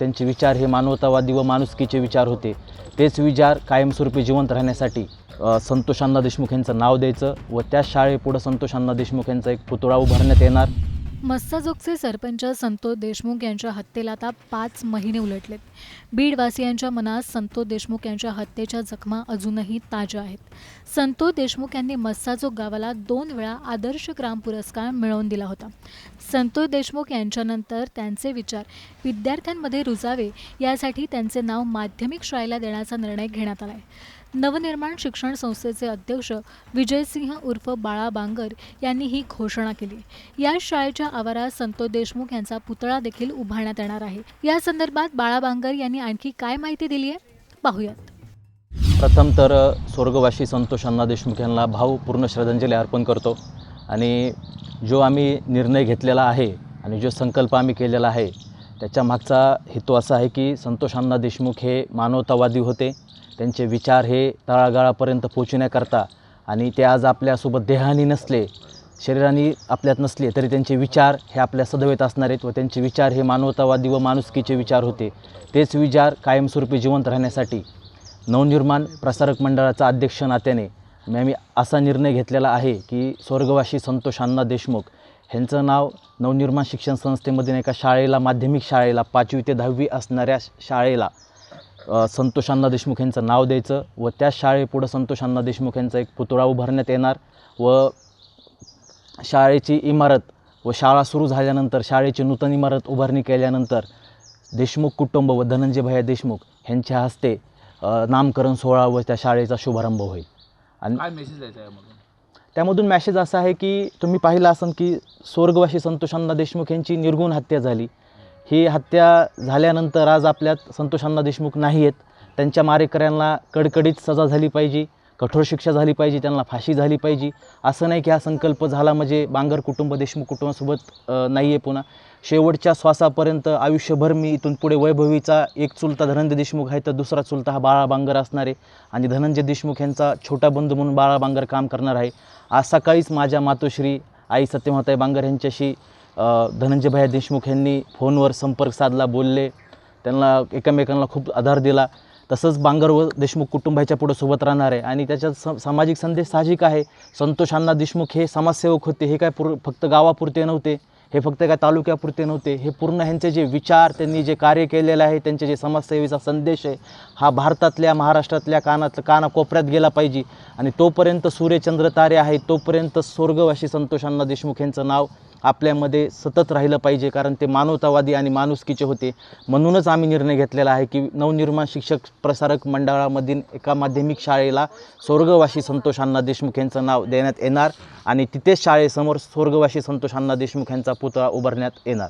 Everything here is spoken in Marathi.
त्यांचे विचार हे मानवतावादी व माणुसकीचे विचार होते। तेच विचार कायमस्वरूपी जिवंत राहण्यासाठी संतोष अण्णा देशमुख यांचं नाव द्यायचं व त्या शाळेपुढे संतोष अण्णा देशमुख यांचा एक पुतळा उभारण्यात येणार। मस्साजोगचे सरपंच संतोष देशमुख यांच्या हत्येला आता 5 महिने उलटलेत। बीडवासियांच्या मनात संतोष देशमुख यांच्या हत्येच्या जखमा अजूनही ताज्या आहेत। संतोष देशमुख यांनी मस्साजोग गावाला 2 वेळा आदर्श ग्राम पुरस्कार मिळवून दिला होता। संतोष देशमुख यांच्यानंतर त्यांचे विचार विद्यार्थ्यांमध्ये रुजावे यासाठी त्यांचे नाव माध्यमिक शाळेला देण्याचा निर्णय घेण्यात आला आहे। नवनिर्माण शिक्षण संस्थेचे अध्यक्ष विजयसिंह उर्फ बाळा बांगर यांनी ही घोषणा केली। या शाळेच्या आवारात संतोष देशमुख यांचा पुतळा देखील उभारण्यात येणार आहे। या संदर्भात बाळा बांगर यांनी आणखी काय माहिती दिली आहे पाहूयात। प्रथम तर स्वर्गवासी संतोष अण्णा देशमुख यांना भावपूर्ण श्रद्धांजली अर्पण करतो आणि जो आम्ही निर्णय घेतलेला आहे आणि जो संकल्प आम्ही केलेला आहे त्याच्या मागचा हेतू असा आहे की संतोष अण्णा देशमुख हे मानवतावादी होते। त्यांचे विचार हे तळागाळापर्यंत पोहोचण्याकरता आणि ते आज आपल्यासोबत देहानी नसले, शरीराने आपल्यात नसले तरी त्यांचे विचार हे आपल्या सदैवत असणार आहेत व त्यांचे विचार हे मानवतावादी व माणुसकीचे विचार होते। तेच विचार कायमस्वरूपी जिवंत राहण्यासाठी नवनिर्माण प्रसारक मंडळाचा अध्यक्ष नात्याने आम्ही असा निर्णय घेतलेला आहे की स्वर्गवासी संतोष अण्णा देशमुख ह्यांचं नाव नवनिर्माण शिक्षण संस्थेमधील एका शाळेला, माध्यमिक शाळेला 5वी ते 10वी असणाऱ्या शाळेला संतोष अण्णा देशमुख यांचं नाव द्यायचं व त्या शाळेपुढे संतोष अण्णा देशमुख यांचा एक पुतळा उभारण्यात येणार व शाळेची इमारत व शाळा सुरू झाल्यानंतर शाळेची नूतन इमारत उभारणी केल्यानंतर देशमुख कुटुंब व धनंजय भैया देशमुख यांच्या हस्ते नामकरण सोहळा व त्या शाळेचा शुभारंभ होईल। आणि काय मेसेज द्यायचा आहे यामधून? त्यामधून मॅसेज असा आहे की तुम्ही पाहिलं असाल की स्वर्गवासी संतोष अण्णा देशमुख यांची निर्गुण हत्या झाली। ही हत्या झाल्यानंतर आज आपल्यात संतोष अण्णा देशमुख नाही आहेत। त्यांच्या मारेकऱ्यांना कडकडीत सजा झाली पाहिजे, कठोर शिक्षा झाली पाहिजे, त्यांना फाशी झाली पाहिजे। असं नाही की हा संकल्प झाला म्हणजे बांगर कुटुंब देशमुख कुटुंबासोबत नाही आहे। पुन्हा शेवटच्या श्वासापर्यंत आयुष्यभर मी इथून पुढे वैभवीचा एक चुलता धनंजय देशमुख आहे तर दुसरा चुलता हा बाळा बांगर असणार आहे आणि धनंजय देशमुख यांचा छोटा बंधू म्हणून बाळा बांगर काम करणार आहे। आज सकाळीच माझ्या मातोश्री आई सत्यमाताई बांगर यांच्याशी धनंजय भैया देशमुख यांनी फोनवर संपर्क साधला, बोलले, त्यांना एकमेकांना खूप आधार दिला। तसंच बांगर व देशमुख कुटुंबाच्या पुढे सोबत राहणार आहे आणि त्याच्यात सामाजिक संदेश साहजिक आहे। संतोष अण्णा देशमुख हे समाजसेवक होते, हे काय फक्त गावापुरते नव्हते, हे फक्त काय तालुक्यापुरते नव्हते, हे पूर्ण ह्यांचे जे विचार, त्यांनी जे कार्य केलेलं आहे, त्यांचे जे समाजसेवेचा संदेश आहे हा भारतातल्या, महाराष्ट्रातल्या कानाकोपऱ्यात गेला पाहिजे आणि तोपर्यंत सूर्यचंद्र तारे आहे तोपर्यंत स्वर्गवासी संतोष अण्णा देशमुख यांचं नाव आपल्यामध्ये सतत राहिलं पाहिजे, कारण ते मानवतावादी आणि माणुसकीचे होते। म्हणूनच आम्ही निर्णय घेतलेला आहे की नवनिर्माण शिक्षक प्रसारक मंडळामधील एका माध्यमिक शाळेला स्वर्गवासी संतोष अण्णा देशमुख यांचं नाव देण्यात येणार आणि तिथेच शाळेसमोर स्वर्गवासी संतोष अण्णा देशमुख यांचा पुतळा उभारण्यात येणार।